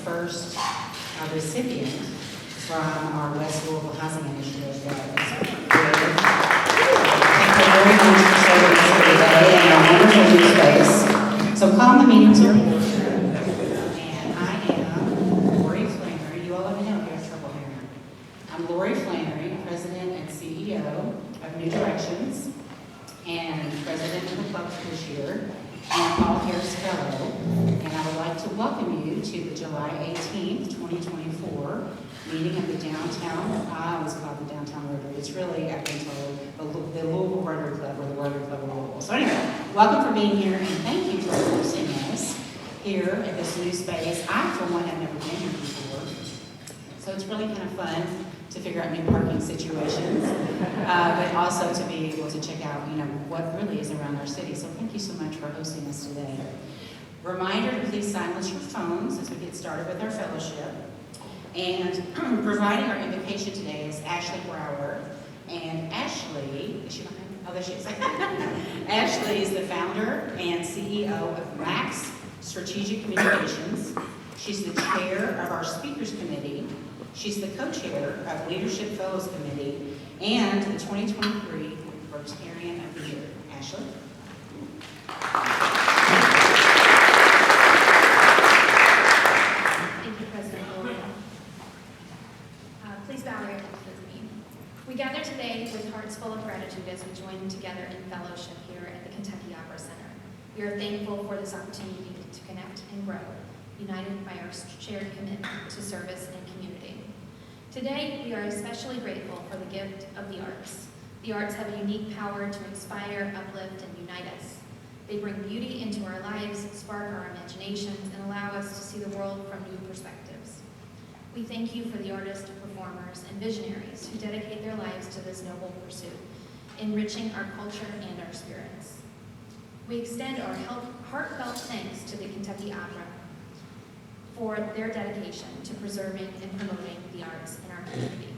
first recipient from our West Louisville Housing Initiative that was created. Thank you very much for serving us here today in our wonderful new space. So calling the meeting to order. And I am Lori Flannery. You all let me know if you have trouble hearing. I'm Lori Flannery, President and CEO of New Directions and President of the club for this year, and Paul Harris Fellow. And I would like to welcome you to the July 18th, 2024 meeting of the downtown, I always call it the downtown Rotary. It's really, I've been told, the Louisville Rotary Club or the Rotary Club of Louisville. So anyway, welcome for being here and thank you for hosting us here at this new space. I, for one, have never been here before. So it's really kind of fun to figure out new parking situations, but also to be able to check out, what really is around our city. So thank you so much for hosting us today. Reminder to please silence your phones as we get started with our fellowship. And providing our invocation today is Ashley Brower. And Ashley, is she behind? Oh, there she is. Ashley is the founder and CEO of Max Strategic Communications. She's the chair of our Speakers Committee. She's the co-chair of Leadership Fellows Committee and the 2023 Rotarian of the Year. Ashley? Thank you, President Lori. Please bow your heads with me. We gather today with hearts full of gratitude as we join together in fellowship here at the Kentucky Opera Center. We are thankful for this opportunity to connect and grow, united by our shared commitment to service and community. Today, we are especially grateful for the gift of the arts. The arts have a unique power to inspire, uplift, and unite us. They bring beauty into our lives, spark our imaginations, and allow us to see the world from new perspectives. We thank you for the artists, performers, and visionaries who dedicate their lives to this noble pursuit, enriching our culture and our spirits. We extend our heartfelt thanks to the Kentucky Opera for their dedication to preserving and promoting the arts in our community.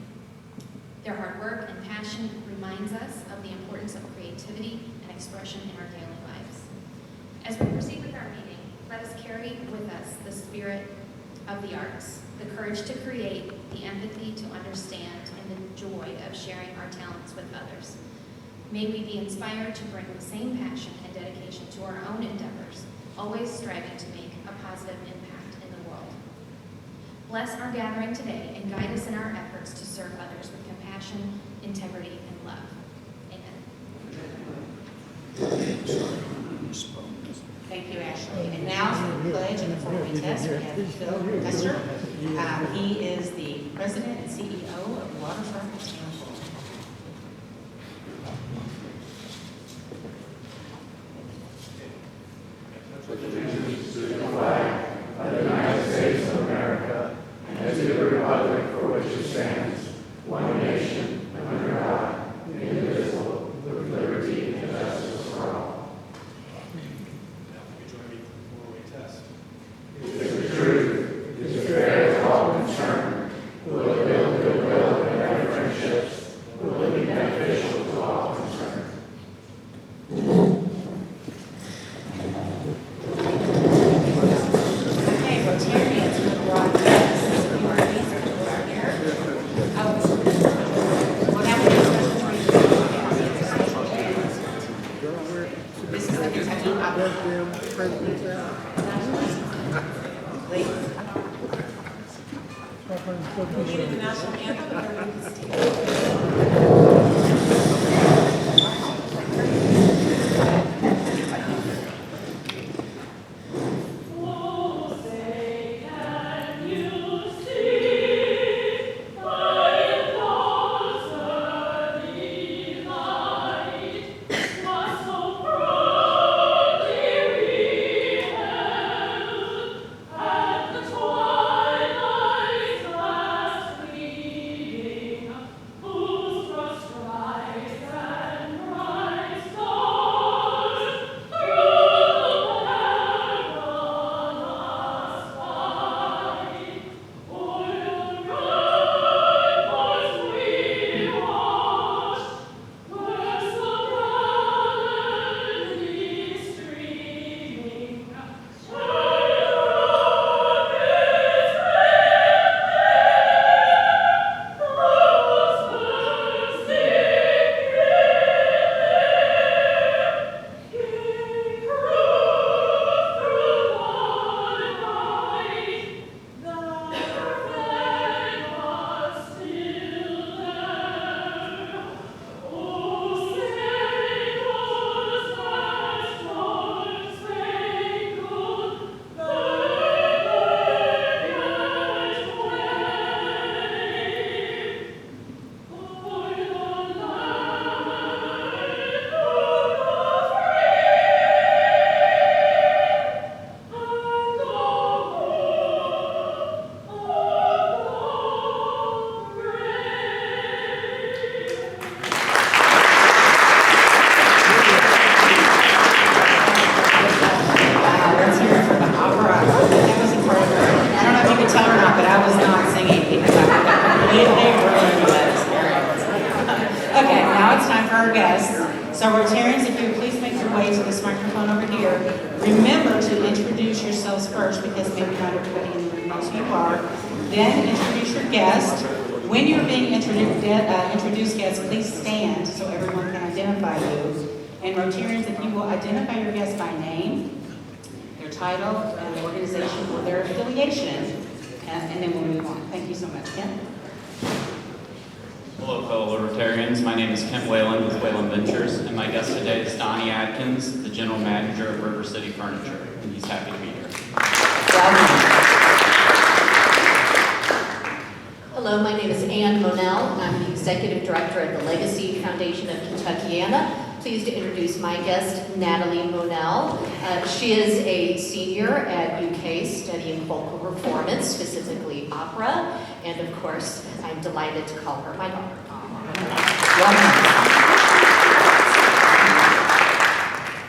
Their hard work and passion reminds us of the importance of creativity and expression in our daily lives. As we proceed with our meeting, let us carry with us the spirit of the arts, the courage to create, the empathy to understand, and the joy of sharing our talents with others. May we be inspired to bring the same passion and dedication to our own endeavors, always striving to make a positive impact in the world. Bless our gathering today and guide us in our efforts to serve others with compassion, integrity, and love. Amen. Thank you, Ashley. And now for the pledge and the formal test, we have Phil Hester. He is the President and CEO of Waterfront Council. Allegiance to the flag of the United States of America and to the republic for which it stands, one nation, under God, indivisible, with liberty and justice for all. If the truth is fair to all concerned, will it build goodwill and better friendships? Will it be beneficial to all concerned? Okay, Rotarians who have brought guests, if you are please come over here. Oh, well, that would be a special treat. This is the Kentucky Opera. Please. We needed the national anthem or the our guests. So Rotarians, if you would please make your way to this microphone over here. Remember to introduce yourselves first, because maybe not everybody in the room knows who you are. Then introduce your guest. When you're being introduced, guests, please stand so everyone can identify you. And Rotarians, if you will identify your guests by name, their title, and the organization or their affiliation, and then we'll move on. Thank you so much. Ken? Hello, fellow Rotarians. My name is Kent Whalen with Whalen Ventures, and my guest today is Donnie Adkins, the General Manager of River City Furniture, and he's happy to be here. Hello, my name is Ann Monell. I'm the Executive Director of the Legacy Foundation of Kentuckiana. Pleased to introduce my guest, Natalie Monell. She is a senior at UK studying vocal performance, specifically opera, and of course, I'm delighted to call her my daughter.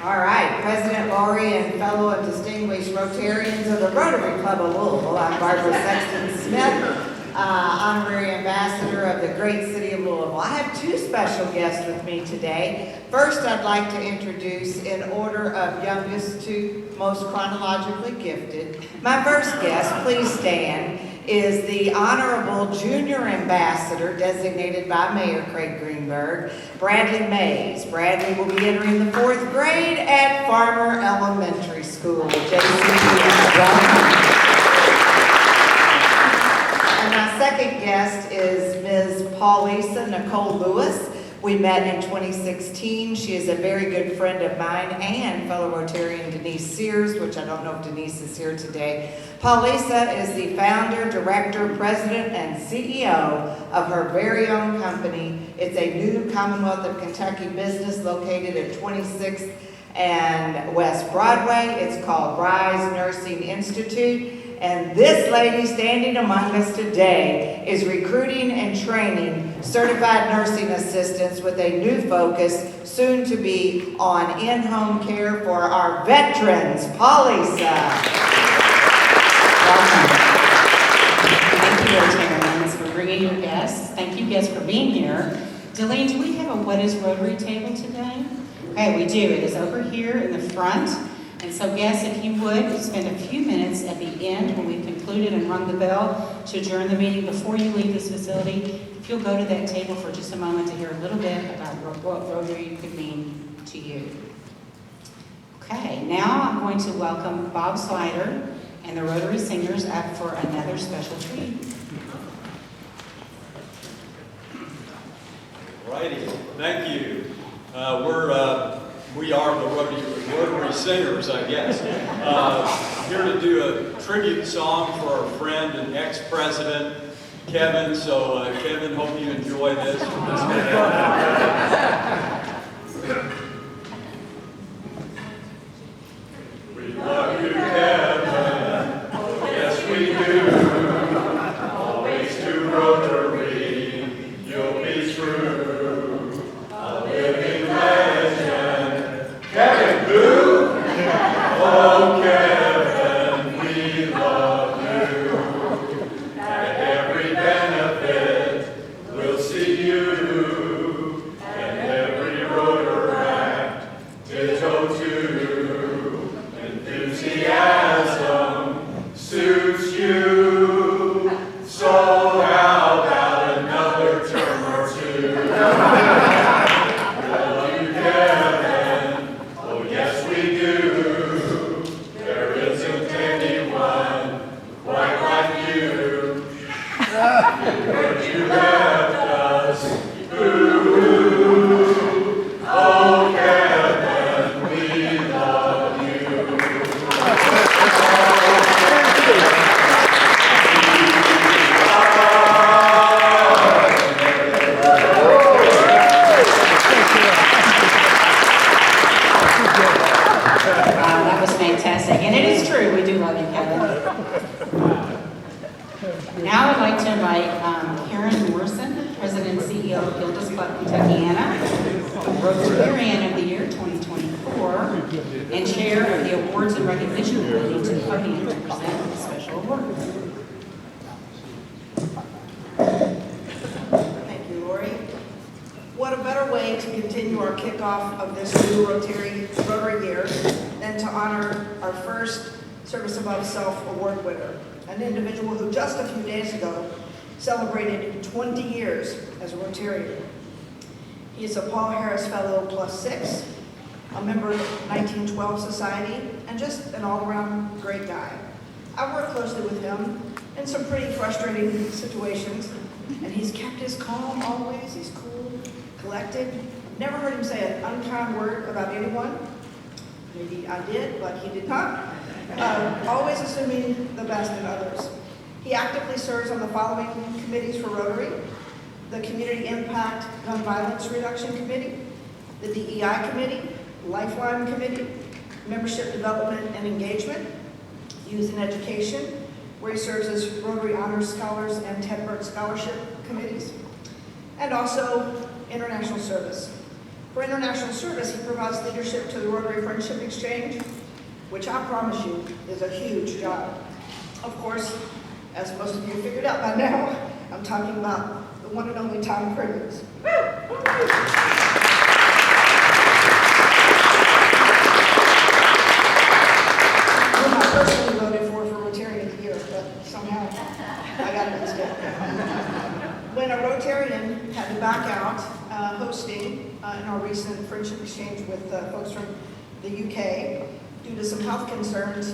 All right, President Laurie and fellow and distinguished Rotarians of the Rotary Club of Louisville, I'm Barbara Sexton Smith, Honorary Ambassador of the great city of Louisville. I have two special guests with me today. First, I'd like to introduce, in order of youngest to most chronologically gifted, my first guest, please stand, is the Honorable Junior Ambassador designated by Mayor Craig Greenberg, Bradley Mays. Bradley will be entering the 4th grade at Farmer Elementary School, JCPS. Welcome. And my second guest is Ms. Paulisa Nicole Lewis. We met in 2016. She is a very good friend of mine and fellow Rotarian Denise Sears, which I don't know if Denise is here today. Paulisa is the founder, director, president, and CEO of her very own company. It's a new Commonwealth of Kentucky business located at 26th and West Broadway. It's called Rise Nursing Institute. And this lady standing among us today is recruiting and training certified nursing assistants with a new focus, soon to be on in-home care for our veterans. Paulisa. Welcome. Thank you, Rotarians, for bringing your guests. Thank you, guests, for being here. Delene, do we have a What is Rotary table today? Okay, we do. It is over here in the front. And so, guests, if you would, spend a few minutes at the end when we've concluded and rung the bell to adjourn the meeting before you leave this facility. If you'll go to that table for just a moment to hear a little bit about what Rotary could mean to you. Okay, now I'm going to welcome Bob Slider and the Rotary Singers up for another special treat. Righty, thank you. We are the Rotary Singers, I guess. Here to do a tribute song for our friend and ex-president, Kevin. So, Kevin, hope you enjoy this. We love you, Kevin. Yes, we do. Always to Rotary, you'll be true. A living legend. Kevin, who? Oh, Kevin, we love you. At every benefit, we'll see you. And every rotor act, ditto too. Enthusiasm suits you. So how about another term or two? But you left us, ooh, oh Kevin, we love you. Wow, that was fantastic. And it is true, we do love you, Kevin. Now I'd like to invite Karen Morrison, President and CEO of Gilda's Club Kentuckiana, Rotarian of the Year 2024, and Chair of the Awards and Recognition Committee, to the podium to present the special award. Thank you, Lori. What a better way way to continue our kickoff of this new Rotary year than to honor our first Service Above Self Award winner, an individual who just a few days ago celebrated 20 years as a Rotarian. He is a Paul Harris Fellow +6, a member of 1912 Society, and just an all-around great guy. I worked closely with him in some pretty frustrating situations, and he's kept his calm always. He's cool, collected. Never heard him say an unkind word about anyone. Maybe I did, but he did not. Always assuming the best in others. He actively serves on the following committees for Rotary: the Community Impact Gun Violence Reduction Committee, the DEI Committee, Lifeline Committee, Membership Development and Engagement, Youth and Education, where he serves as Rotary Honors Scholars and Ted Burt Scholarship Committees, and also International Service. For International Service, he provides leadership to the Rotary Friendship Exchange, which I promise you is a huge job. Of course, as most of you figured out by now, I'm talking about the one and only Tom Crimmins. Whom I personally voted for Rotarian of the Year, but somehow I got it instead. When a Rotarian had to back out hosting in our recent friendship exchange with folks from the UK due to some health concerns,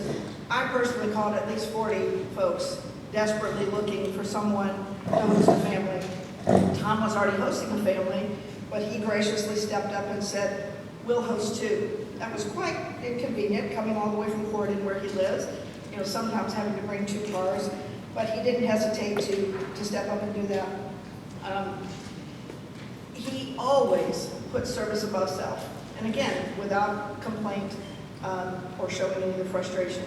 I personally called at least 40 folks desperately looking for someone to host a family. Tom was already hosting a family, but he graciously stepped up and said, "We'll host two." That was quite inconvenient, coming all the way from Croydon where he lives, sometimes having to bring 2 cars, but he didn't hesitate to step up and do that. He always puts service above self, and again, without complaint or showing any frustration.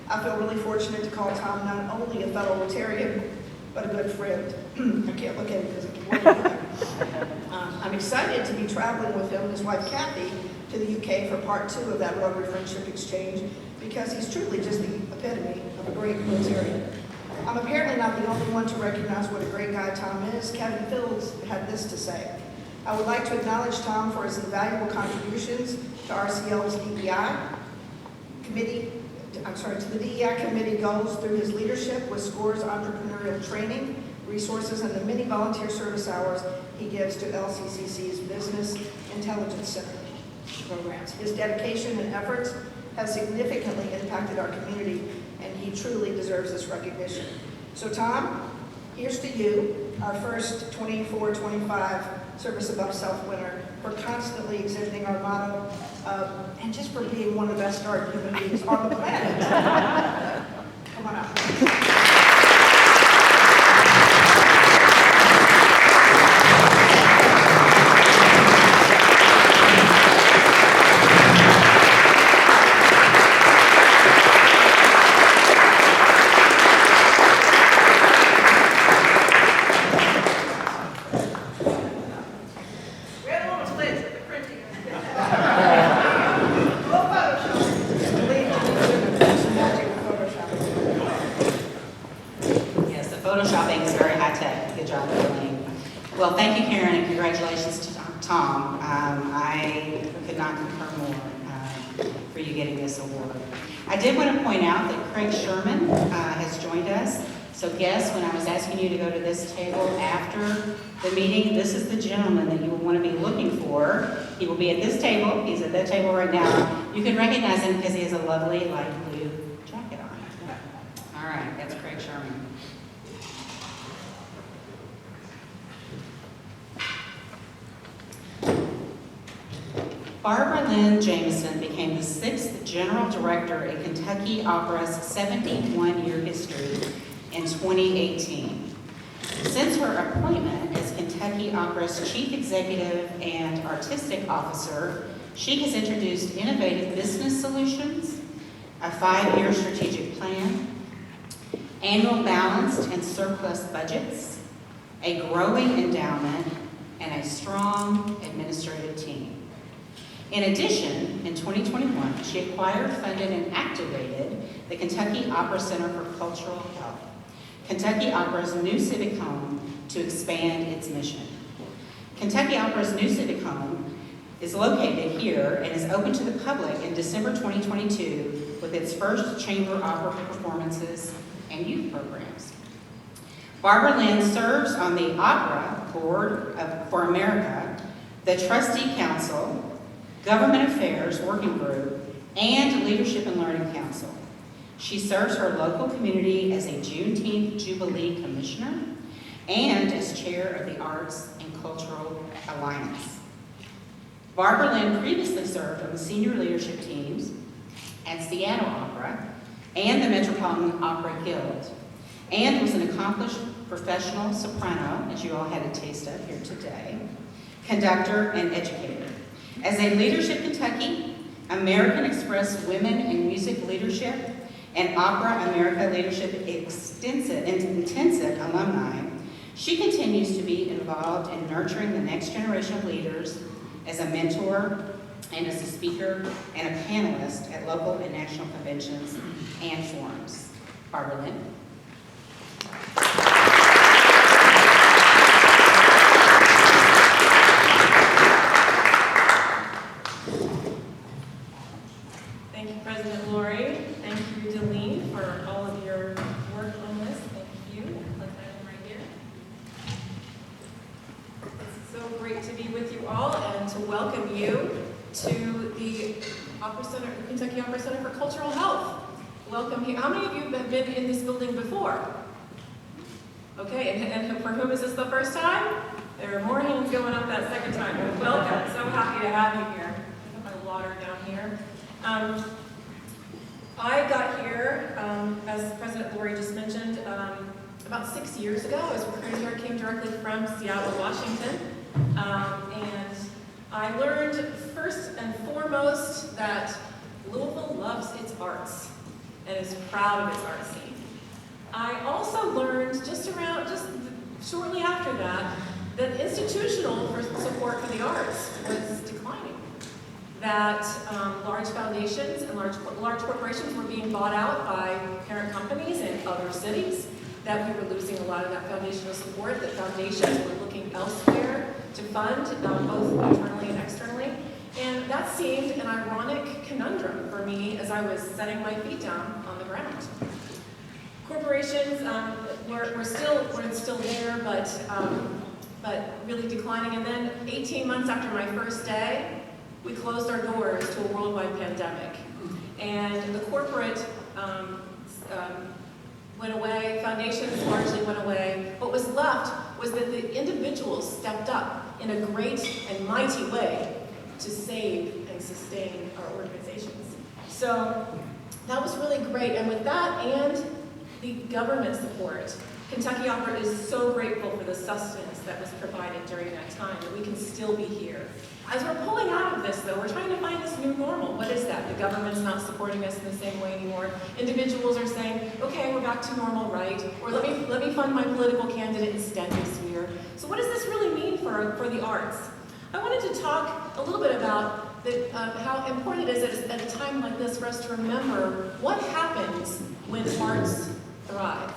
I feel really fortunate to call Tom not only a fellow Rotarian, but a good friend. I can't look at him because I'm working with him. I'm excited to be traveling with him and his wife Kathy to the UK for part 2 of that Rotary Friendship Exchange, because he's truly just the epitome of a great Rotarian. I'm apparently not the only one to recognize what a great guy Tom is. Kevin Fields had this to say: "I would like to acknowledge Tom for his invaluable contributions to RCL's DEI committee, to the DEI committee goals through his leadership with SCORE's entrepreneurial training, resources, and the many volunteer service hours he gives to LCCC's Business Intelligence Center programs. His dedication and efforts have significantly impacted our community, and he truly deserves this recognition." So Tom, here's to you, our first 24-25 Service Above Self winner, for constantly exhibiting our motto, and just for being one of the best darn human beings on the planet. Come on up. Photoshopping is very high-tech. Good job, Lynne. Well, thank you, Karen, and congratulations to Tom. I could not concur more for you getting this award. I did want to point out that Craig Sherman has joined us. So guests, when I was asking you to go to this table after the meeting, this is the gentleman that you will want to be looking for. He will be at this table. He's at that table right now. You can recognize him because he has a lovely light blue jacket on. All right, that's Craig Sherman. Barbara Lynne Jamison became the 6th General Director in Kentucky Opera's 71-year history in 2018. Since her appointment as Kentucky Opera's Chief Executive and Artistic Officer, she has introduced innovative business solutions, a 5-year strategic plan, annual balanced and surplus budgets, a growing endowment, and a strong administrative team. In addition, in 2021, she acquired, funded, and activated the Kentucky Opera Center for Cultural Health, Kentucky Opera's new civic home, to expand its mission. Kentucky Opera's new civic home is located here and is open to the public in December 2022 with its first chamber opera performances and youth programs. Barbara Lynne serves on the Opera Board for America, the Trustee Council, Government Affairs Working Group, and Leadership and Learning Council. She serves her local community as a Juneteenth Jubilee Commissioner and as chair of the Arts and Cultural Alliance. Barbara Lynne previously served on the senior leadership teams at Seattle Opera and the Metropolitan Opera Guild, and was an accomplished professional soprano, as you all had a taste of here today, conductor, and educator. As a Leadership Kentucky, American Express Women in Music Leadership, and Opera America Leadership Intensive alumni, she continues to be involved in nurturing the next generation of leaders as a mentor and as a speaker and a panelist at local and national conventions and forums. Barbara Lynne. Thank you, President Lori. Thank you, Lynne, for all of your work on this. Thank you. Put that in right here. It's so great to be with you all and to welcome you to the Opera Center, Kentucky Opera Center for Cultural Health. Welcome here. How many of you have been in this building before? Okay, and for whom is this the first time? There are more hands going up that second time. Welcome. So happy to have you here. Put my water down here. I got here, as President Lori just mentioned, about 6 years ago. I was recruited here. I came directly from Seattle, Washington. And I learned first and foremost that Louisville loves its arts and is proud of its art scene. I also learned just shortly after that institutional support for the arts was declining. That large foundations and large corporations were being bought out by parent companies in other cities, that we were losing a lot of that foundational support, that foundations were looking elsewhere to fund, both internally and externally. And that seemed an ironic conundrum for me as I was setting my feet down on the ground. Corporations were still there, but really declining. And then 18 months after my first day, we closed our doors to a worldwide pandemic. And the corporate went away, foundations largely went away. What was left was that the individuals stepped up in a great and mighty way to save and sustain our organizations. So that was really great. And with that and the government support, Kentucky Opera is so grateful for the sustenance that was provided during that time, that we can still be here. As we're pulling out of this, though, we're trying to find this new normal. What is that? The government's not supporting us in the same way anymore. Individuals are saying, okay, we're back to normal, right? Or let me fund my political candidate instead this year. So what does this really mean for the arts? I wanted to talk a little bit about how important it is at a time like this for us to remember what happens when arts thrive.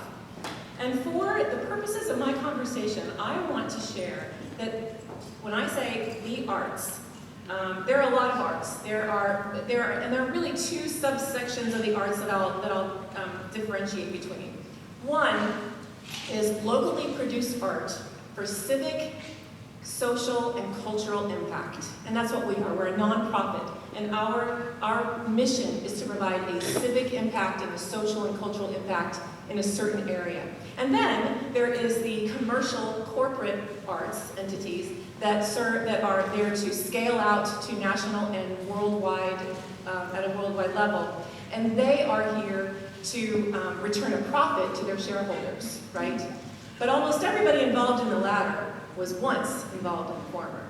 And for the purposes of my conversation, I want to share that when I say the arts, there are a lot of arts. There are really two subsections of the arts that I'll differentiate between. One is locally produced art for civic, social, and cultural impact. And that's what we are. We're a nonprofit. And our mission is to provide a civic impact and a social and cultural impact in a certain area. And then there is the commercial corporate arts entities that are there to scale out to national and worldwide, at a worldwide level. And they are here to return a profit to their shareholders, right? But almost everybody involved in the latter was once involved in the former.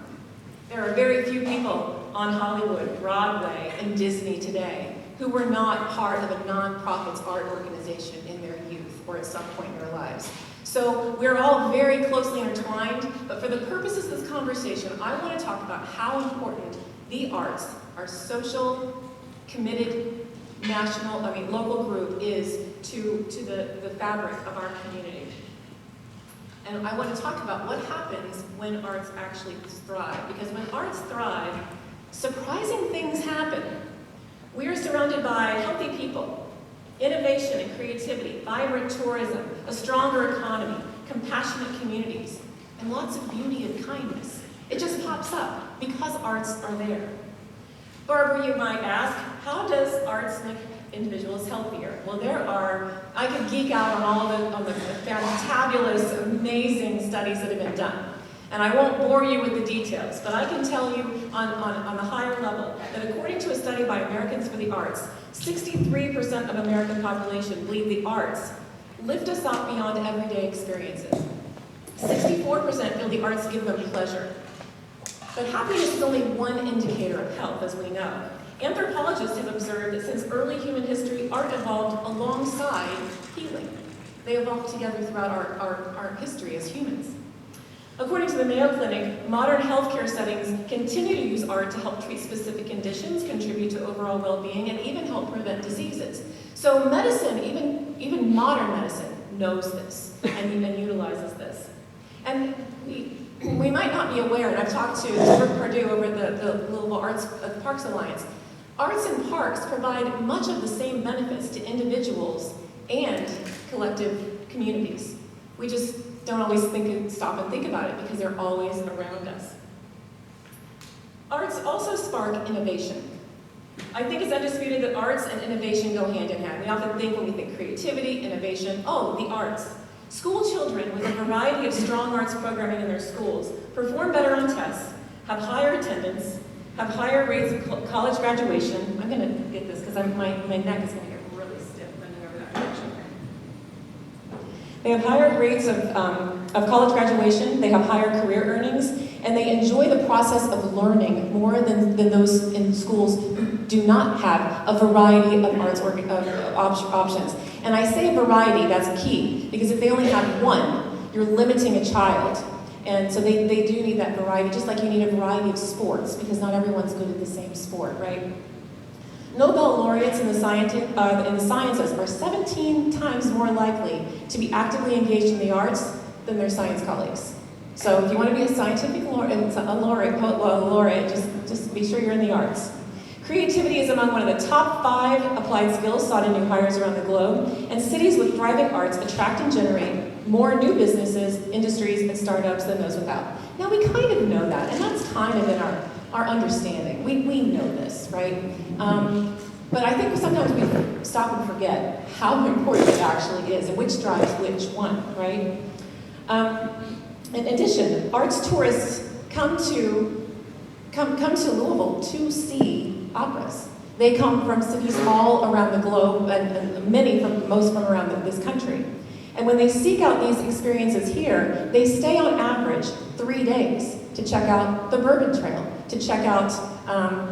There are very few people on Hollywood, Broadway, and Disney today who were not part of a nonprofit's art organization in their youth or at some point in their lives. So we're all very closely intertwined, but for the purposes of this conversation, I want to talk about how important the arts, our social, committed, local group is to the fabric of our community. And I want to talk about what happens when arts actually thrive, because when arts thrive, surprising things happen. We are surrounded by healthy people, innovation and creativity, vibrant tourism, a stronger economy, compassionate communities, and lots of beauty and kindness. It just pops up because arts are there. Barbara, you might ask, how does arts make individuals healthier? Well, I could geek out on the fantabulous, amazing studies that have been done. And I won't bore you with the details, but I can tell you on the higher level that according to a study by Americans for the Arts, 63% of American population believe the arts lift us up beyond everyday experiences. 64% feel the arts give them pleasure. But happiness is only one indicator of health, as we know. Anthropologists have observed that since early human history, art evolved alongside healing. They evolved together throughout our history as humans. According to the Mayo Clinic, modern healthcare settings continue to use art to help treat specific conditions, contribute to overall well-being, and even help prevent diseases. So medicine, even modern medicine, knows this and utilizes this. And we might not be aware, and I've talked to Rick Perdue over at the Louisville Arts Parks Alliance. Arts and parks provide much of the same benefits to individuals and collective communities. We just don't always stop and think about it because they're always around us. Arts also spark innovation. I think it's undisputed that arts and innovation go hand in hand. We often think when we think creativity, innovation, oh, the arts. School children with a variety of strong arts programming in their schools perform better on tests, have higher attendance, have higher rates of college graduation. I'm going to get this because my neck is going to get really stiff bending over that direction. They have higher rates of college graduation, they have higher career earnings, and they enjoy the process of learning more than those in schools who do not have a variety of arts options. And I say variety, that's key, because if they only have one, you're limiting a child. And so they do need that variety, just like you need a variety of sports, because not everyone's good at the same sport, right? Nobel laureates in the sciences are 17 times more likely to be actively engaged in the arts than their science colleagues. So if you want to be a scientific laureate, just be sure you're in the arts. Creativity is among one of the top 5 applied skills sought in new hires around the globe, and cities with thriving arts attract and generate more new businesses, industries, and startups than those without. Now we kind of know that, and that's kind of in our understanding. We know this, right? But I think sometimes we stop and forget how important it actually is and which drives which one, right? In addition, arts tourists come to Louisville to see operas. They come from cities all around the globe, and most from around this country. And when they seek out these experiences here, they stay on average 3 days to check out the Bourbon Trail, to check out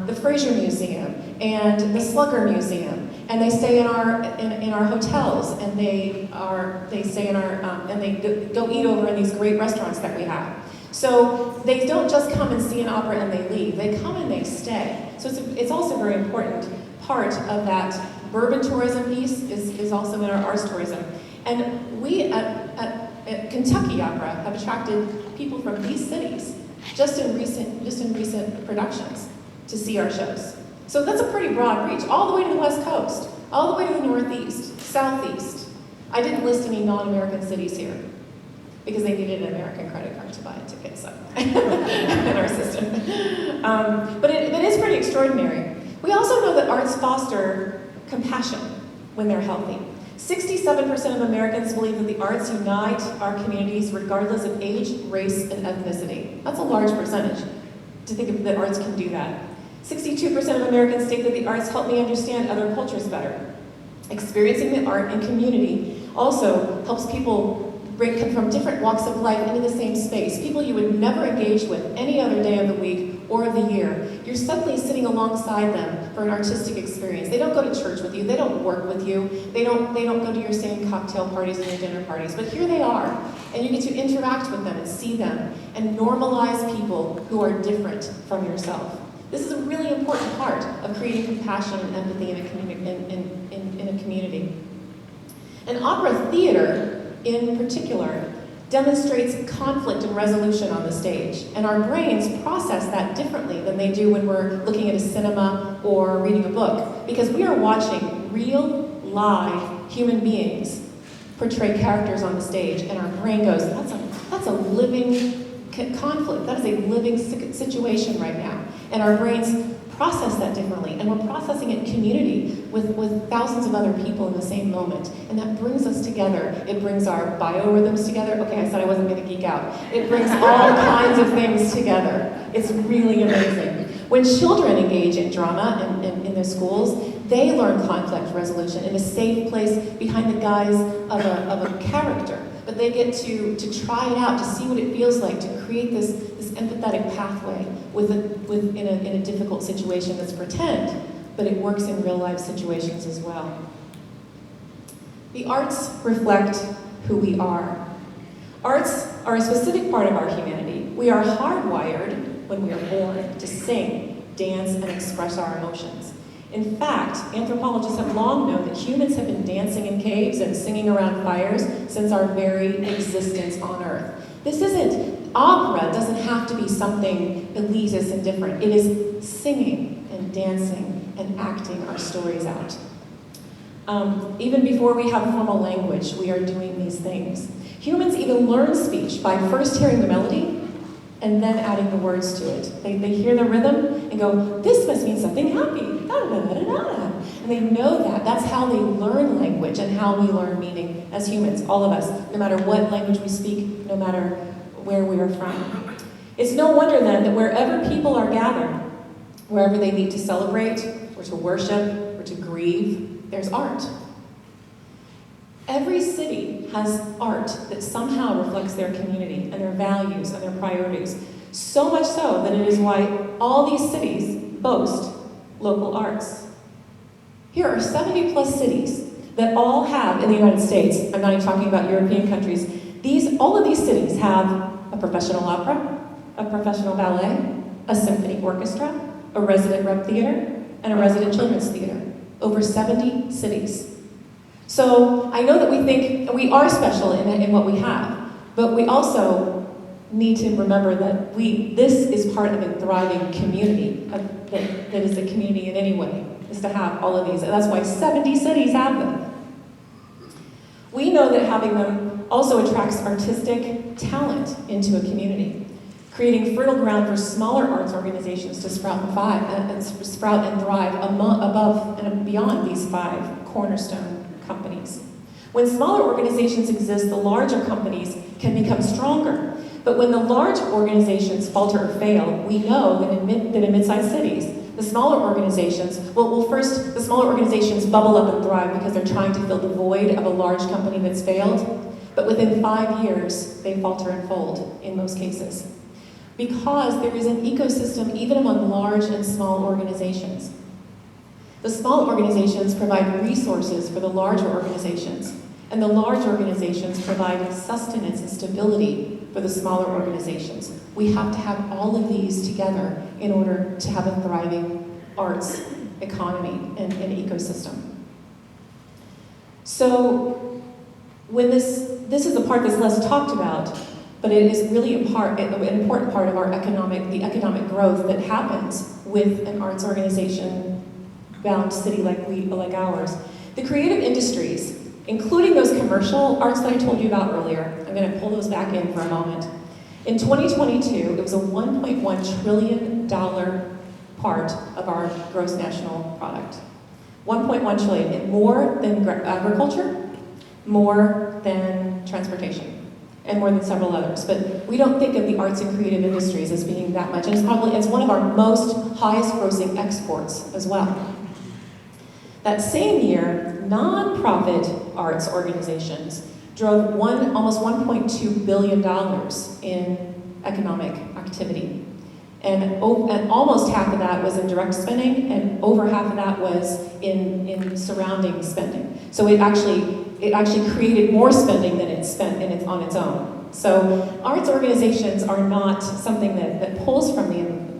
the Fraser Museum and the Slugger Museum, and they stay in our hotels, and they stay in our and they go eat over in these great restaurants that we have. So they don't just come and see an opera and they leave. They come and they stay. So it's also a very important part of that bourbon tourism piece is also in our arts tourism. And we at Kentucky Opera have attracted people from these cities just in recent productions to see our shows. So that's a pretty broad reach, all the way to the West Coast, all the way to the Northeast, Southeast. I didn't list any non-American cities here because they needed an American credit card to buy a ticket, so in our system. But it is pretty extraordinary. We also know that arts foster compassion when they're healthy. 67% of Americans believe that the arts unite our communities regardless of age, race, and ethnicity. That's a large percentage to think that arts can do that. 62% of Americans state that the arts help me understand other cultures better. Experiencing the art and community also helps people come from different walks of life into the same space. People you would never engage with any other day of the week or of the year. You're suddenly sitting alongside them for an artistic experience. They don't go to church with you. They don't work with you. They don't go to your same cocktail parties and your dinner parties. But here they are, and you get to interact with them and see them and normalize people who are different from yourself. This is a really important part of creating compassion and empathy in a community. And opera theater, in particular, demonstrates conflict and resolution on the stage. And our brains process that differently than they do when we're looking at a cinema or reading a book, because we are watching real, live human beings portray characters on the stage, and our brain goes, that's a living conflict. That is a living situation right now. And our brains process that differently, and we're processing it in community with thousands of other people in the same moment. And that brings us together. It brings our biorhythms together. Okay, I said I wasn't going to geek out. It brings all kinds of things together. It's really amazing. When children engage in drama in their schools, they learn conflict resolution in a safe place behind the guise of a character. But they get to try it out, to see what it feels like, to create this empathetic pathway in a difficult situation that's pretend, but it works in real life situations as well. The arts reflect who we are. Arts are a specific part of our humanity. We are hardwired when we are born to sing, dance, and express our emotions. In fact, anthropologists have long known that humans have been dancing in caves and singing around fires since our very existence on Earth. Opera doesn't have to be something elitist and different. It is singing and dancing and acting our stories out. Even before we have formal language, we are doing these things. Humans even learn speech by first hearing the melody and then adding the words to it. They hear the rhythm and go, this must mean something happy. Da-da-da-da-da-da. And they know that. That's how they learn language and how we learn meaning as humans, all of us, no matter what language we speak, no matter where we are from. It's no wonder then that wherever people are gathered, wherever they meet to celebrate or to worship or to grieve, there's art. Every city has art that somehow reflects their community and their values and their priorities. So much so that it is why all these cities boast local arts. Here are 70 plus cities that all have, in the United States, I'm not even talking about European countries, all of these cities have a professional opera, a professional ballet, a symphony orchestra, a resident rep theater, and a resident children's theater. Over 70 cities. So I know that we think we are special in what we have, but we also need to remember that this is part of a thriving community, that is a community in any way, is to have all of these. And that's why 70 cities have them. We know that having them also attracts artistic talent into a community, creating fertile ground for smaller arts organizations to sprout and thrive above and beyond these 5 cornerstone companies. When smaller organizations exist, the larger companies can become stronger. But when the large organizations falter or fail, we know that in mid-sized cities, the smaller organizations, the smaller organizations bubble up and thrive because they're trying to fill the void of a large company that's failed. But within 5 years, they falter and fold in most cases. Because there is an ecosystem even among large and small organizations. The small organizations provide resources for the larger organizations, and the large organizations provide sustenance and stability for the smaller organizations. We have to have all of these together in order to have a thriving arts economy and ecosystem. So when this is the part that's less talked about, but it is really an important part of the economic growth that happens with an arts organization-bound city like ours. The creative industries, including those commercial arts that I told you about earlier, I'm going to pull those back in for a moment. In 2022, it was a $1.1 trillion part of our gross national product. 1.1 trillion, and more than agriculture, more than transportation, and more than several others. But we don't think of the arts and creative industries as being that much, and it's one of our most highest grossing exports as well. That same year, nonprofit arts organizations drove almost $1.2 billion in economic activity. And almost half of that was in direct spending, and over half of that was in surrounding spending. So it actually created more spending than it spent on its own. So arts organizations are not something that pulls from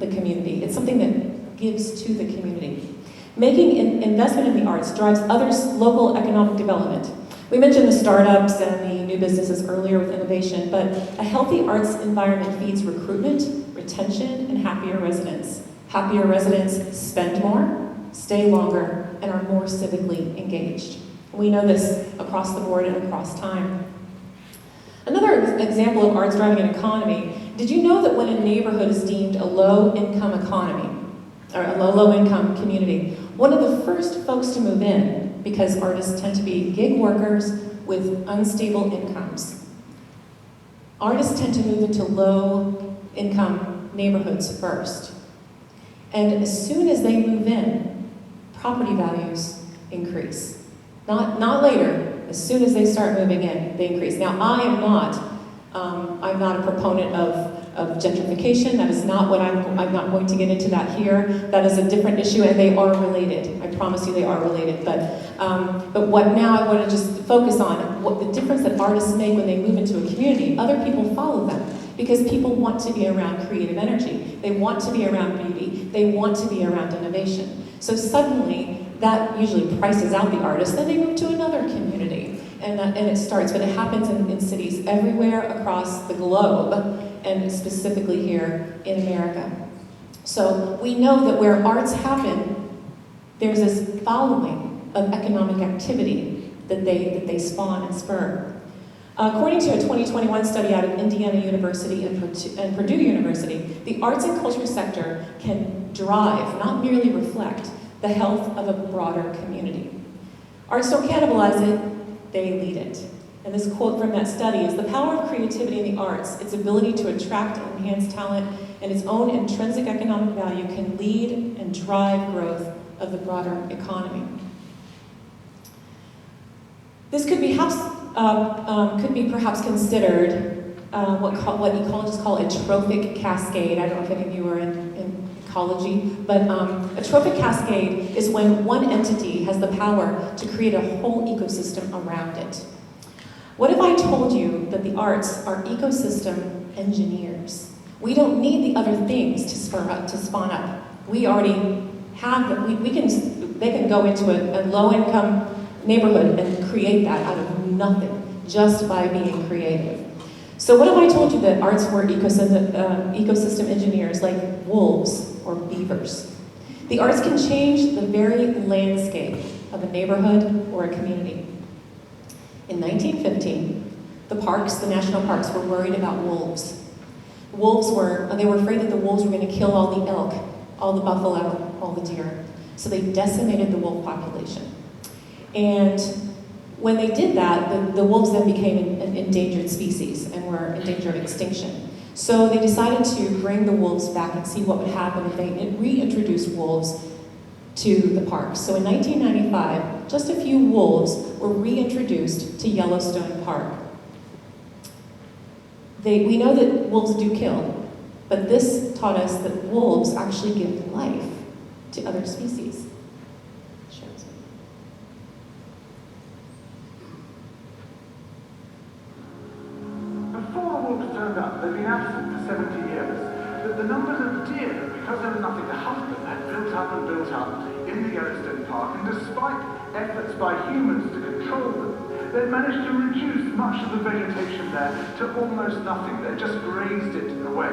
the community. It's something that gives to the community. Making investment in the arts drives other local economic development. We mentioned the startups and the new businesses earlier with innovation, but a healthy arts environment feeds recruitment, retention, and happier residents. Happier residents spend more, stay longer, and are more civically engaged. We know this across the board and across time. Another example of arts driving an economy, did you know that when a neighborhood is deemed a low-income economy, or a low-income community, one of the first folks to move in, because artists tend to be gig workers with unstable incomes, artists tend to move into low-income neighborhoods first. And as soon as they move in, property values increase. Not later. As soon as they start moving in, they increase. Now, I'm not a proponent of gentrification. That is not what I'm not going to get into that here. That is a different issue, and they are related. I promise you they are related. But what now I want to just focus on, what the difference that artists make when they move into a community. Other people follow them because people want to be around creative energy. They want to be around beauty. They want to be around innovation. So suddenly, that usually prices out the artist, then they move to another community, and it starts, but it happens in cities everywhere across the globe, and specifically here in America. So we know that where arts happen, there's this following of economic activity that they spawn and spur. According to a 2021 study out of Indiana University and Purdue University, the arts and culture sector can drive, not merely reflect, the health of a broader community. Arts don't cannibalize it, they lead it. And this quote from that study is, "The power of creativity in the arts, its ability to attract and enhance talent, and its own intrinsic economic value can lead and drive growth of the broader economy." This could be perhaps considered what ecologists call a trophic cascade. I don't know if any of you are in ecology, but a trophic cascade is when one entity has the power to create a whole ecosystem around it. What if I told you that the arts are ecosystem engineers? We don't need the other things to spawn up. We already have them. They can go into a low-income neighborhood and create that out of nothing, just by being creative. So what if I told you that arts were ecosystem engineers like wolves or beavers? The arts can change the very landscape of a neighborhood or a community. In 1915, the national parks were worried about wolves. They were afraid that the wolves were going to kill all the elk, all the buffalo, all the deer. So they decimated the wolf population. And when they did that, the wolves then became an endangered species and were in danger of extinction. So they decided to bring the wolves back and see what would happen if they reintroduced wolves to the parks. So in 1995, just a few wolves were reintroduced to Yellowstone Park. We know that wolves do kill, but this taught us that wolves actually give life to other species. Before the wolves turned up, they'd been absent for 70 years. But the numbers of deer, because there was nothing to hunt them, had built up in the Yellowstone Park, and despite efforts by humans to control them, they'd managed to reduce much of the vegetation there to almost nothing. They just grazed it away.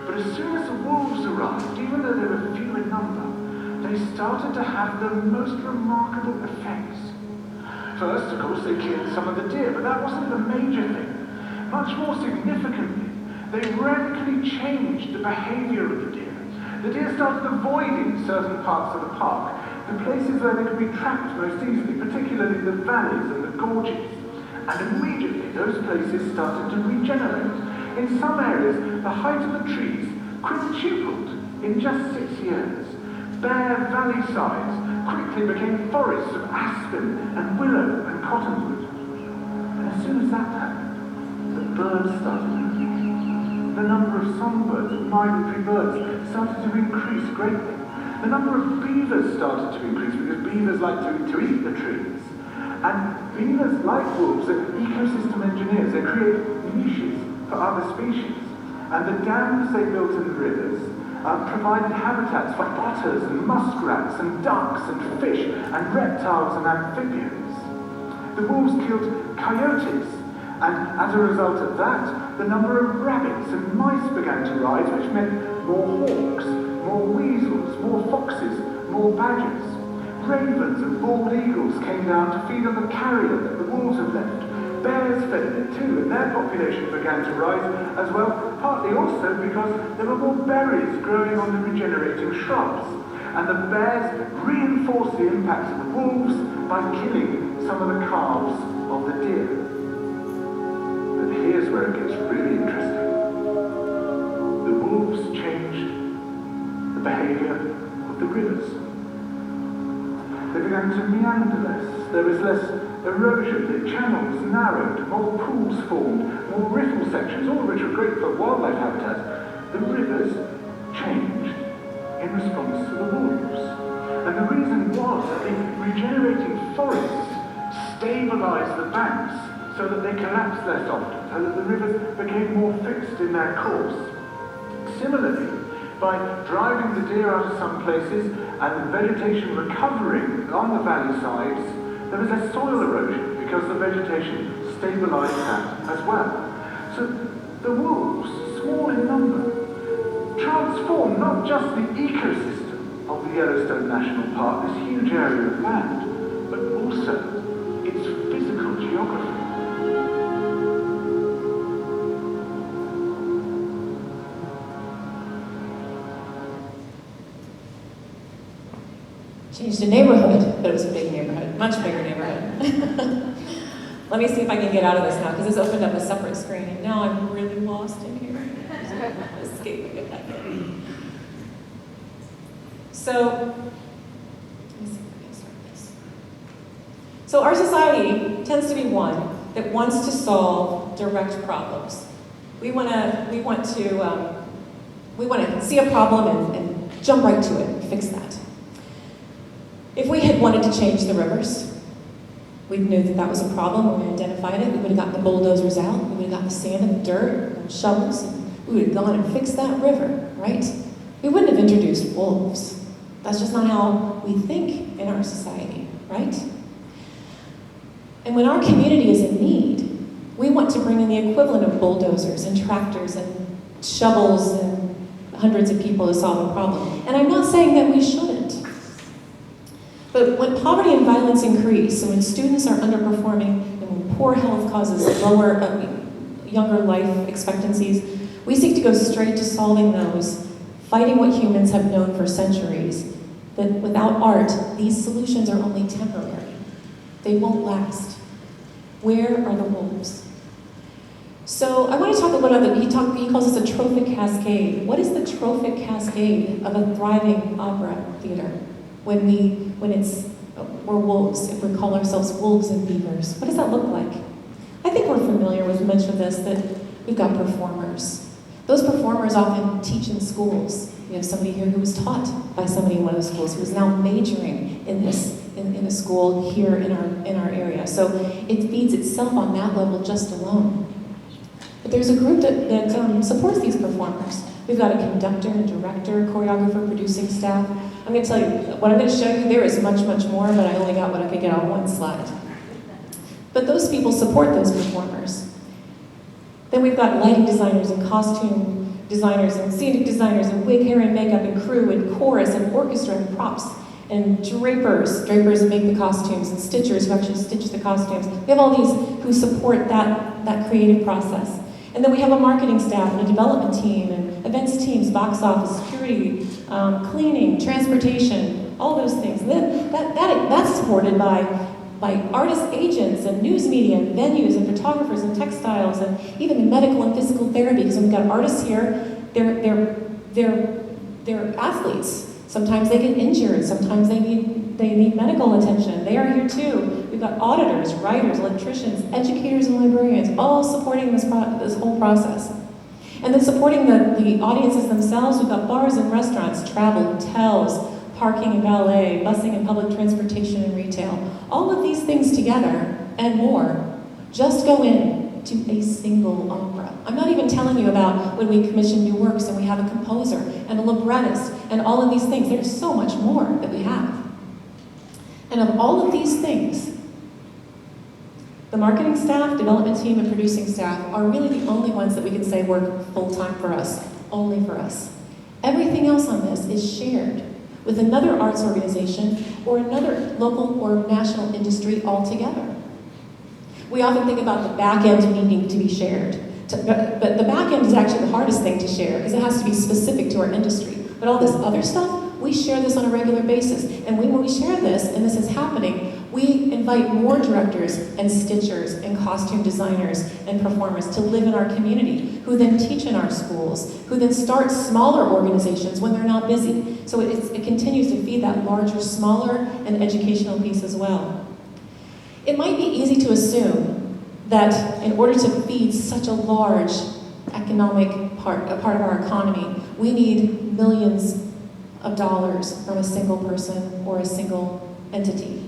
But as soon as the wolves arrived, even though they were few in number, they started to have the most remarkable effects. First, of course, they killed some of the deer, but that wasn't the major thing. Much more significantly, they radically changed the behavior of the deer. The deer started avoiding certain parts of the park, the places where they could be trapped most easily, particularly the valleys and the gorges. And immediately, those places started to regenerate. In some areas, the height of the trees quintupled in just 6 years. Bare valley sides quickly became forests of aspen and willow and cottonwood. And as soon as that happened, the birds started increasing. The number of songbirds and migratory birds started to increase greatly. The number of beavers started to increase because beavers like to eat the trees. And beavers, like wolves, are ecosystem engineers. They create niches for other species. And the dams they built in the rivers provided habitats for otters and muskrats and ducks and fish and reptiles and amphibians. The wolves killed coyotes, and as a result of that, the number of rabbits and mice began to rise, which meant more hawks, more weasels, more foxes, more badgers. Ravens and bald eagles came down to feed on the carrion that the wolves had left. Bears fed in it too, and their population began to rise as well, partly also because there were more berries growing on the regenerating shrubs. And the bears reinforced the impact of the wolves by killing some of the calves of the deer. But here's where it gets really interesting. The wolves changed the behavior of the rivers. They began to meander less. There was less erosion, the channels narrowed, more pools formed, more riffle sections, all of which were great for wildlife habitat. The rivers changed in response to the wolves. And the reason was that the regenerating forests stabilized the banks so that they collapsed less often, so that the rivers became more fixed in their course. Similarly, by driving the deer out of some places and vegetation recovering on the valley sides, there was less soil erosion because the vegetation stabilized that as well. So the wolves, small in number, transformed not just the ecosystem of the Yellowstone National Park, this huge area of land, but also its physical geography. Changed a neighborhood, but it was a big neighborhood, much bigger neighborhood. Let me see if I can get out of this now, because this opened up a separate screen, and now I'm really lost in here. Escape and get back in. So, let me see if I can start this. So our society tends to be one that wants to solve direct problems. We want to see a problem and jump right to it and fix that. If we had wanted to change the rivers, we knew that that was a problem, we identified it, we would have gotten the bulldozers out, we would have gotten the sand and the dirt and shovels, and we would have gone and fixed that river, right? We wouldn't have introduced wolves. That's just not how we think in our society, right? And when our community is in need, we want to bring in the equivalent of bulldozers and tractors and shovels and hundreds of people to solve a problem. And I'm not saying that we shouldn't. But when poverty and violence increase, and when students are underperforming, and when poor health causes younger life expectancies, we seek to go straight to solving those, fighting what humans have known for centuries, that without art, these solutions are only temporary. They won't last. Where are the wolves? So I want to talk a little bit, he calls this a trophic cascade. What is the trophic cascade of a thriving opera theater? We're wolves, if we call ourselves wolves and beavers. What does that look like? I think we're familiar with much of this, that we've got performers. Those performers often teach in schools. We have somebody here who was taught by somebody in one of the schools who is now majoring in a school here in our area. So it feeds itself on that level just alone. But there's a group that supports these performers. We've got a conductor, a director, choreographer, producing staff. I'm going to tell you, what I'm going to show you, there is much, much more, but I only got what I could get on one slide. But those people support those performers. Then we've got lighting designers and costume designers and scenic designers and wig, hair, and makeup and crew and chorus and orchestra and props and drapers who make the costumes and stitchers who actually stitch the costumes. We have all these who support that creative process. And then we have a marketing staff and a development team and events teams, box office, security, cleaning, transportation, all those things. And then that's supported by artist agents and news media and venues and photographers and textiles and even the medical and physical therapy. Because we've got artists here, they're athletes. Sometimes they get injured. Sometimes they need medical attention. They are here too. We've got auditors, writers, electricians, educators, and librarians, all supporting this whole process. And then supporting the audiences themselves, we've got bars and restaurants, travel, hotels, parking and valet, busing and public transportation and retail. All of these things together and more just go in to a single opera. I'm not even telling you about when we commission new works and we have a composer and a librettist and all of these things. There's so much more that we have. And of all of these things, The marketing staff, development team, and producing staff are really the only ones that we can say work full-time for us, only for us. Everything else on this is shared with another arts organization or another local or national industry altogether. We often think about the back end needing to be shared, but the back end is actually the hardest thing to share because it has to be specific to our industry. But all this other stuff, we share this on a regular basis. And when we share this, and this is happening, we invite more directors and stitchers and costume designers and performers to live in our community, who then teach in our schools, who then start smaller organizations when they're not busy. So it continues to feed that larger, smaller, and educational piece as well. It might be easy to assume that in order to feed such a large economic part of our economy, we need millions of dollars from a single person or a single entity.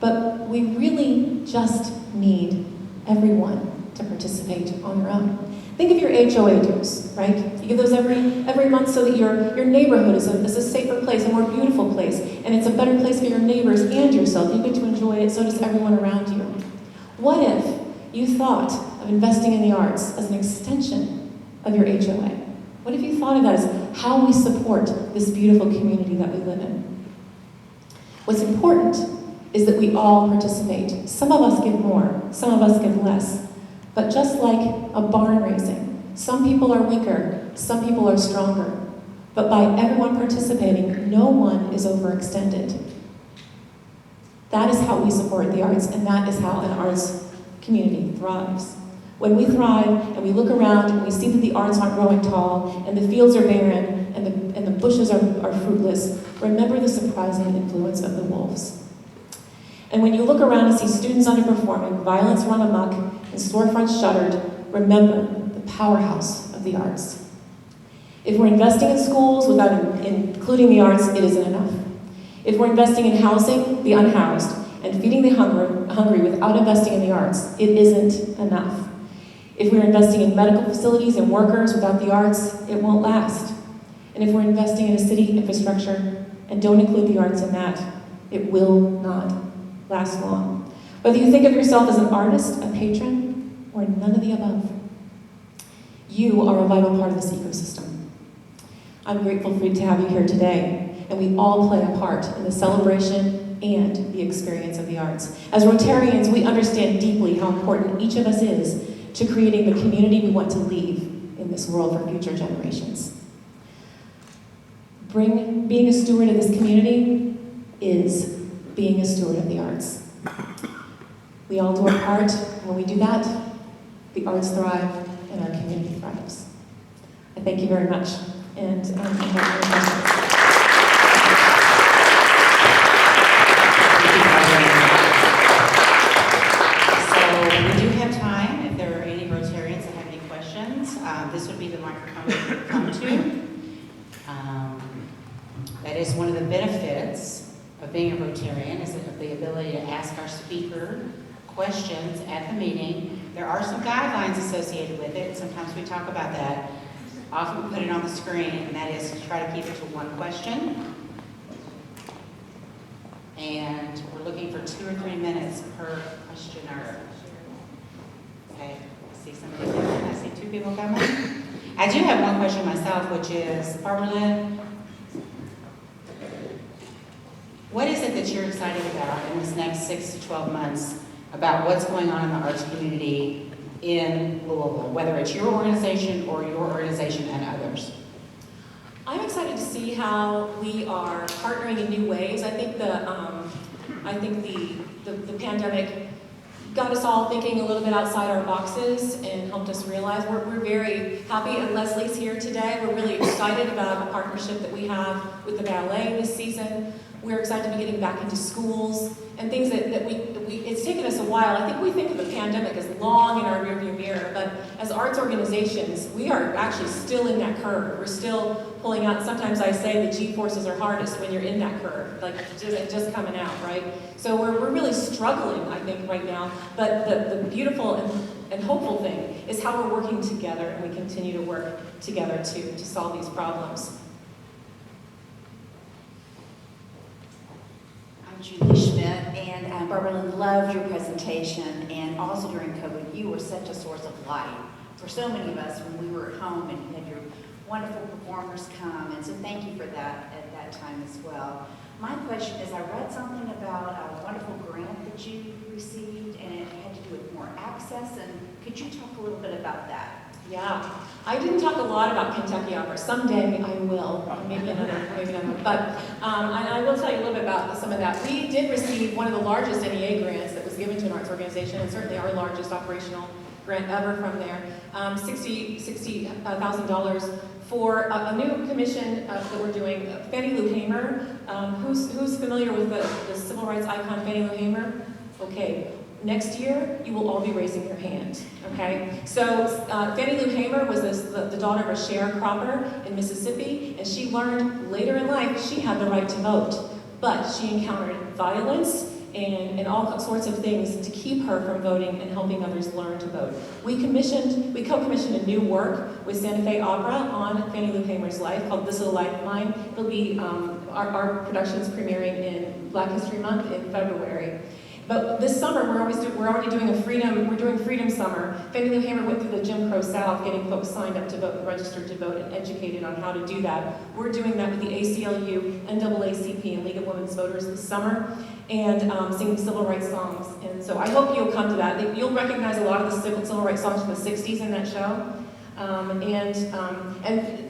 But we really just need everyone to participate on their own. Think of your HOA dues, right? You give those every month so that your neighborhood is a safer place, a more beautiful place, and it's a better place for your neighbors and yourself. You get to enjoy it, so does everyone around you. What if you thought of investing in the arts as an extension of your HOA? What if you thought of that as how we support this beautiful community that we live in? What's important is that we all participate. Some of us give more, some of us give less. But just like a barn raising, some people are weaker, some people are stronger. But by everyone participating, no one is overextended. That is how we support the arts, and that is how an arts community thrives. When we thrive and we look around and we see that the arts aren't growing tall and the fields are barren and the bushes are fruitless, remember the surprising influence of the wolves. And when you look around and see students underperforming, violence run amok, and storefronts shuttered, remember the powerhouse of the arts. If we're investing in schools without including the arts, it isn't enough. If we're investing in housing the unhoused and feeding the hungry without investing in the arts, it isn't enough. If we're investing in medical facilities and workers without the arts, it won't last. And if we're investing in a city infrastructure and don't include the arts in that, it will not last long. Whether you think of yourself as an artist, a patron, or none of the above, you are a vital part of this ecosystem. I'm grateful to have you here today, and we all play a part in the celebration and the experience of the arts. As Rotarians, we understand deeply how important each of us is to creating the community we want to leave in this world for future generations. Being a steward of this community is being a steward of the arts. We all do our part. When we do that, the arts thrive and our community thrives. I thank you very much, and invite your questions. We do have time if there are any Rotarians that have any questions. This would be the microphone you would come to. That is one of the benefits of being a Rotarian, is the ability to ask our speaker questions at the meeting. There are some guidelines associated with it. Sometimes we talk about that. Often we put it on the screen, and that is to try to keep it to one question. And we're looking for 2 or 3 minutes per questioner. Okay, I see somebody coming. I see 2 people coming. I do have one question myself, which is, Barbara Lynn, what is it that you're excited about in this next 6 to 12 months about what's going on in the arts community in Louisville, whether it's your organization or your organization and others? I'm excited to see how we are partnering in new ways. I think the pandemic got us all thinking a little bit outside our boxes and helped us realize we're very happy, and Leslie's here today. We're really excited about a partnership that we have with the ballet this season. We're excited to be getting back into schools and things that it's taken us a while. I think we think of the pandemic as long in our rearview mirror, but as arts organizations, we are actually still in that curve. We're still pulling out. Sometimes I say the G-forces are hardest when you're in that curve, like just coming out, right? So we're really struggling, I think, right now. But the beautiful and hopeful thing is how we're working together, and we continue to work together to solve these problems. I'm Julie Schmidt, and Barbara Lynn, loved your presentation, and also during COVID, you were such a source of light for so many of us when we were at home, and you had your wonderful performers come, and so thank you for that at that time as well. My question is, I read something about a wonderful grant that you received, and it had to do with more access, and could you talk a little bit about that? Yeah, I didn't talk a lot about Kentucky Opera. Someday I will, maybe another. But I will tell you a little bit about some of that. We did receive one of the largest NEA grants that was given to an arts organization, and certainly our largest operational grant ever from there, $60,000 for a new commission that we're doing. Fannie Lou Hamer, who's familiar with the civil rights icon Fannie Lou Hamer? Okay. Next year, you will all be raising your hand, okay? So Fannie Lou Hamer was the daughter of a sharecropper in Mississippi, and she learned later in life she had the right to vote, but she encountered violence and all sorts of things to keep her from voting and helping others learn to vote. We co-commissioned a new work with Santa Fe Opera on Fannie Lou Hamer's life called This Is a Lifeline. It'll be, our production's premiering in Black History Month in February. But this summer, we're already doing Freedom Summer. Fannie Lou Hamer went through the Jim Crow South, getting folks signed up to vote, registered to vote, and educated on how to do that. We're doing that with the ACLU, NAACP, and League of Women's Voters this summer, and singing civil rights songs. And so I hope you'll come to that. You'll recognize a lot of the civil rights songs from the 60s in that show. And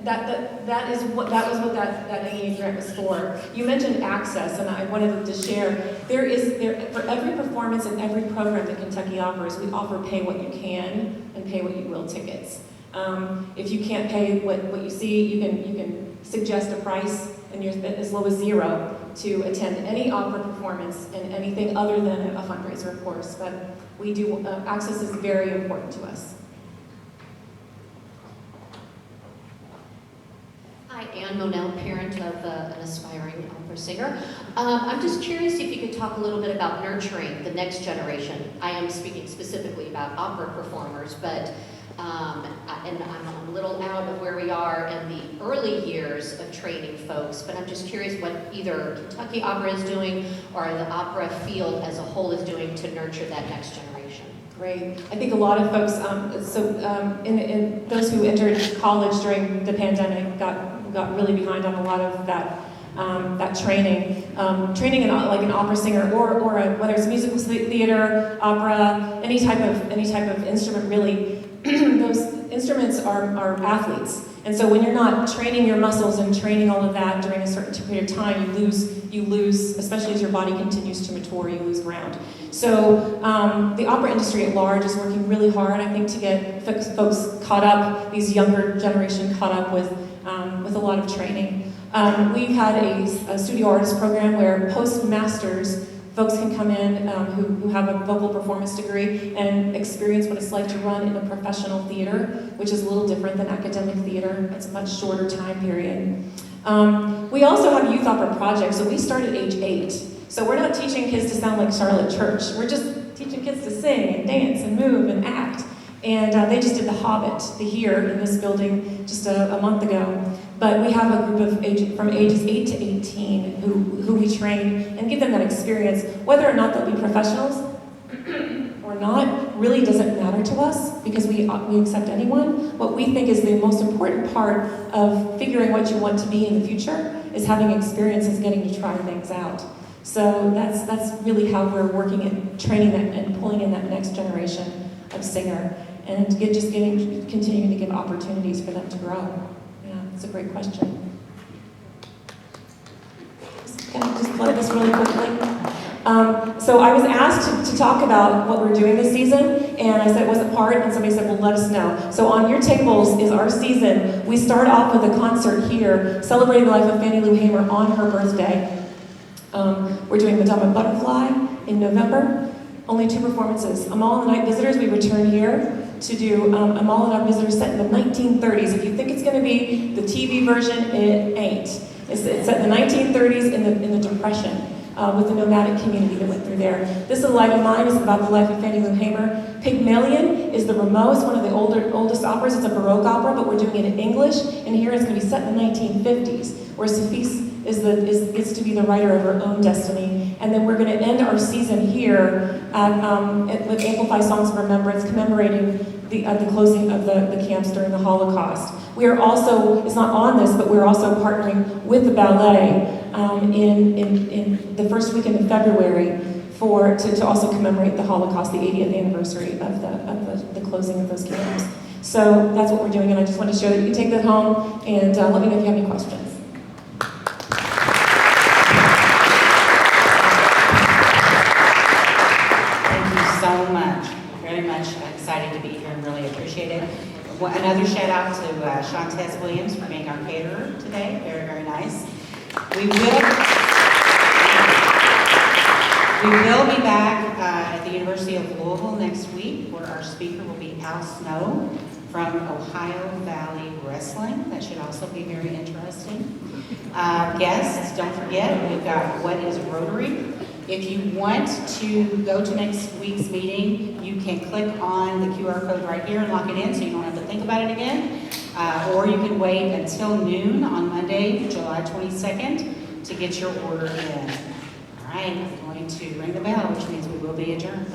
that was what that NEA grant was for. You mentioned access, and I wanted to share. There for every performance and every program that Kentucky offers, we offer pay what you can and pay what you will tickets. If you can't pay what you see, you can suggest a price, and you're as low as $0 to attend any opera performance and anything other than a fundraiser, of course. But we do access is very important to us. Hi, Ann Monell, parent of an aspiring opera singer. I'm just curious if you could talk a little bit about nurturing the next generation. I am speaking specifically about opera performers, but and I'm a little out of where we are in the early years of training folks, but I'm just curious what either Kentucky Opera is doing or the opera field as a whole is doing to nurture that next generation. Great. I think a lot of folks, in those who entered college during the pandemic got really behind on a lot of that training. Training like an opera singer or whether it's musical theater, opera, any type of instrument really. Those instruments are athletes, and so when you're not training your muscles and training all of that during a certain period of time, you lose, especially as your body continues to mature, you lose ground. So the opera industry at large is working really hard, I think, to get folks caught up, these younger generation caught up with a lot of training. We've had a studio artist program where postmasters folks can come in who have a vocal performance degree and experience what it's like to run in a professional theater, which is a little different than academic theater. It's a much shorter time period. We also have youth opera projects, so we start at age 8. So we're not teaching kids to sound like Charlotte Church. We're just teaching kids to sing and dance and move and act. And they just did The Hobbit here in this building just a month ago. But we have a group of from ages 8 to 18 who we train and give them that experience. Whether or not they'll be professionals or not really doesn't matter to us because we accept anyone. What we think is the most important part of figuring what you want to be in the future is having experiences, getting to try things out. So that's really how we're working at training that and pulling in that next generation of singer and continuing to give opportunities for them to grow. That's a great question. Can I just plug this really quickly? So I was asked to talk about what we're doing this season, and I said it wasn't part, and somebody said, well, let us know. So on your tables is our season. We start off with a concert here, celebrating the life of Fannie Lou Hamer on her birthday. We're doing Madame Butterfly in November. Only 2 performances. Amal and the Night Visitors, we return here to do Amal and the Night Visitors set in the 1930s. If you think it's going to be the TV version, it ain't. It's set in the 1930s in the Depression with the nomadic community that went through there. This is a Life of Mine. It's about the life of Fannie Lou Hamer. Pygmalion is the Rameau. It's one of the oldest operas. It's a Baroque opera, but we're doing it in English. And here it's going to be set in the 1950s, where Sophie gets to be the writer of her own destiny. And then we're going to end our season here with Amplify Songs of Remembrance, commemorating the closing of the camps during the Holocaust. We are also, it's not on this, but we're also partnering with the ballet in the first weekend of February to also commemorate the Holocaust, the 80th anniversary of the closing of those camps. So that's what we're doing, and I just wanted to share that. You can take that home, and let me know if you have any questions. Thank you so much. Very much excited to be here and really appreciate it. Another shout out to Shantez Williams for being our caterer today. Very, very nice. We will be back at the University of Louisville next week, where our speaker will be Al Snow from Ohio Valley Wrestling. That should also be very interesting. Guests, don't forget, we've got What is Rotary? If you want to go to next week's meeting, you can click on the QR code right here and lock it in so you don't have to think about it again. Or you can wait until noon on Monday, July 22nd, to get your order in. All right, I'm going to ring the bell, which means we will be adjourned.